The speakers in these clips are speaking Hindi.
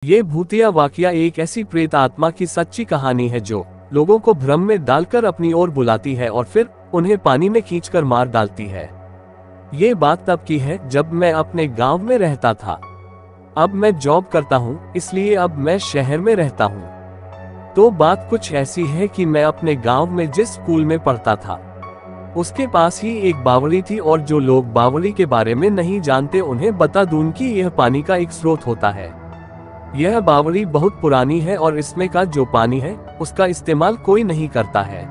ये भूतिया वाकया एक ऐसी प्रेत आत्मा की सच्ची कहानी है जो लोगों को भ्रम में डालकर अपनी ओर बुलाती है और फिर उन्हें पानी में खींचकर मार डालती है। ये बात तब की है जब मैं अपने गांव में रहता था। अब मैं जॉब करता हूँ, इसलिए अब मैं शहर में रहता हूँ। तो बात कुछ ऐसी है कि मैं अपने गांव में जिस स्कूल में पढ़ता था उसके पास ही एक बावड़ी थी, और जो लोग बावड़ी के बारे में नहीं जानते उन्हें बता दूं कि यह पानी का एक स्रोत होता है। यह बावड़ी बहुत पुरानी है और इसमें का जो पानी है उसका इस्तेमाल कोई नहीं करता है।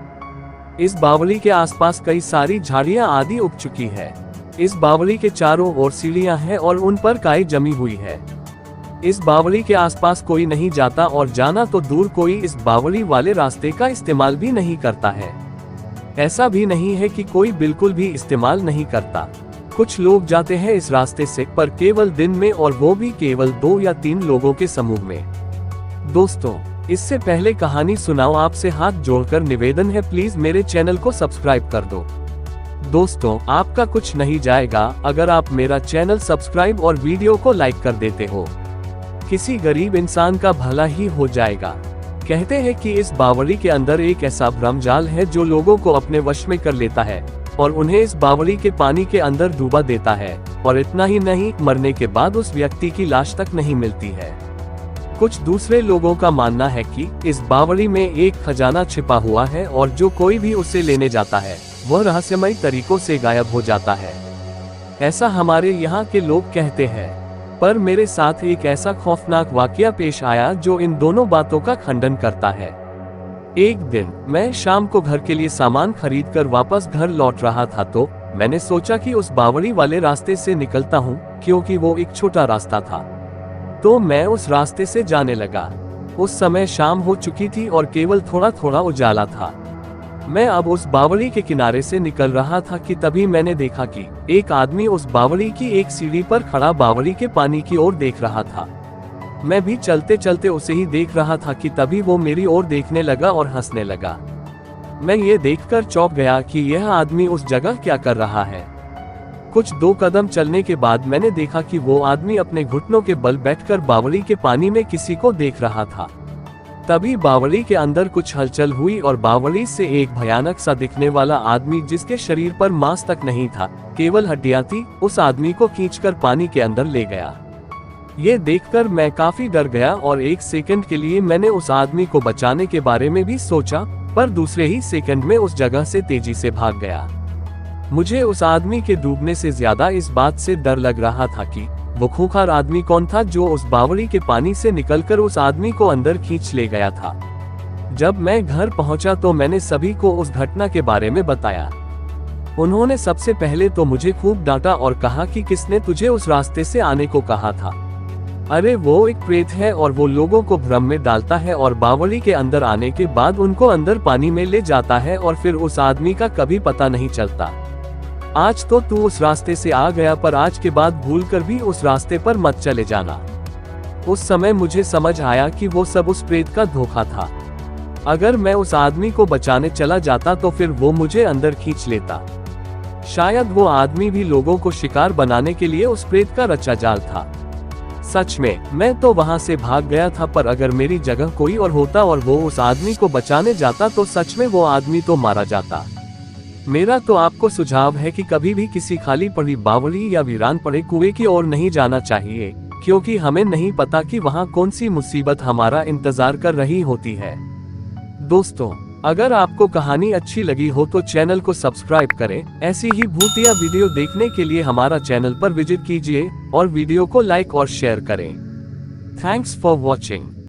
इस बावड़ी के आसपास कई सारी झाड़ियां आदि उग चुकी है। इस बावड़ी के चारों ओर सीढ़ियां हैं और उन पर काई जमी हुई है। इस बावड़ी के आसपास कोई नहीं जाता और जाना तो दूर कोई इस बावड़ी वाले रास्ते का इस्तेमाल भी नहीं करता है। ऐसा भी नहीं है कि कोई बिल्कुल भी इस्तेमाल नहीं करता। कुछ लोग जाते हैं इस रास्ते से, पर केवल दिन में, और वो भी केवल 2 या 3 लोगों के समूह में। दोस्तों, इससे पहले कहानी सुनाओ, आपसे हाथ जोड़कर निवेदन है, प्लीज मेरे चैनल को सब्सक्राइब कर दो। दोस्तों, आपका कुछ नहीं जाएगा अगर आप मेरा चैनल सब्सक्राइब और वीडियो को लाइक कर देते हो। किसी गरीब इंसान का भला ही हो जाएगा। कहते हैं कि इस बावड़ी के अंदर एक ऐसा भ्रमजाल है जो लोगों को अपने वश में कर लेता है और उन्हें इस बावड़ी के पानी के अंदर डूबा देता है, और इतना ही नहीं, मरने के बाद उस व्यक्ति की लाश तक नहीं मिलती है। कुछ दूसरे लोगों का मानना है कि इस बावड़ी में एक खजाना छिपा हुआ है और जो कोई भी उसे लेने जाता है वह रहस्यमय तरीकों से गायब हो जाता है। ऐसा हमारे यहाँ के लोग कहते हैं, पर मेरे साथ एक ऐसा खौफनाक वाकया पेश आया जो इन दोनों बातों का खंडन करता है। एक दिन मैं शाम को घर के लिए सामान खरीदकर वापस घर लौट रहा था, तो मैंने सोचा कि उस बावड़ी वाले रास्ते से निकलता हूँ, क्योंकि वो एक छोटा रास्ता था। तो मैं उस रास्ते से जाने लगा। उस समय शाम हो चुकी थी और केवल थोड़ा थोड़ा उजाला था। मैं अब उस बावड़ी के किनारे से निकल रहा था कि तभी मैंने देखा कि एक आदमी उस बावड़ी की एक सीढ़ी पर खड़ा बावड़ी के पानी की ओर देख रहा था। मैं भी चलते चलते उसे ही देख रहा था कि तभी वो मेरी ओर देखने लगा और हंसने लगा। मैं ये देखकर चौंक गया कि यह आदमी उस जगह क्या कर रहा है। कुछ 2 कदम चलने के बाद मैंने देखा कि वो आदमी अपने घुटनों के बल बैठकर बावड़ी के पानी में किसी को देख रहा था। तभी बावड़ी के अंदर कुछ हलचल हुई और बावड़ी से एक भयानक सा दिखने वाला आदमी, जिसके शरीर पर मांस तक नहीं था, केवल हड्डियां थी, उस आदमी को खींचकर पानी के अंदर ले गया। ये देखकर मैं काफी डर गया और 1 सेकंड के लिए मैंने उस आदमी को बचाने के बारे में भी सोचा, पर दूसरे ही सेकंड में उस जगह से तेजी से भाग गया। मुझे उस आदमी के डूबने से ज्यादा इस बात से डर लग रहा था कि वो खूंखार आदमी कौन था जो उस बावड़ी के पानी से निकलकर उस आदमी को अंदर खींच ले गया था। जब मैं घर पहुंचा तो मैंने सभी को उस घटना के बारे में बताया। उन्होंने सबसे पहले तो मुझे खूब डांटा और कहा कि किसने तुझे उस रास्ते से आने को कहा था। अरे वो एक प्रेत है और वो लोगों को भ्रम में डालता है और बावड़ी के अंदर आने के बाद उनको अंदर पानी में ले जाता है और फिर उस आदमी का कभी पता नहीं चलता। आज तो तू उस रास्ते से आ गया, पर आज के बाद भूलकर भी उस रास्ते पर मत चले जाना। उस समय मुझे समझ आया कि वो सब उस प्रेत का धोखा था। अगर मैं उस आदमी को बचाने चला जाता तो फिर वो मुझे अंदर खींच लेता। शायद वो आदमी भी लोगों को शिकार बनाने के लिए उस प्रेत का रचा जाल था। सच में मैं तो वहां से भाग गया था, पर अगर मेरी जगह कोई और होता और वो उस आदमी को बचाने जाता तो सच में वो आदमी तो मारा जाता। मेरा तो आपको सुझाव है कि कभी भी किसी खाली पड़ी बावड़ी या वीरान पड़े कुएं की ओर नहीं जाना चाहिए, क्योंकि हमें नहीं पता कि वहां कौन सी मुसीबत हमारा इंतजार कर रही होती है। दोस्तों, अगर आपको कहानी अच्छी लगी हो तो चैनल को सब्सक्राइब करें। ऐसी ही भूतिया वीडियो देखने के लिए हमारा चैनल पर विजिट कीजिए और वीडियो को लाइक और शेयर करें। Thanks for watching.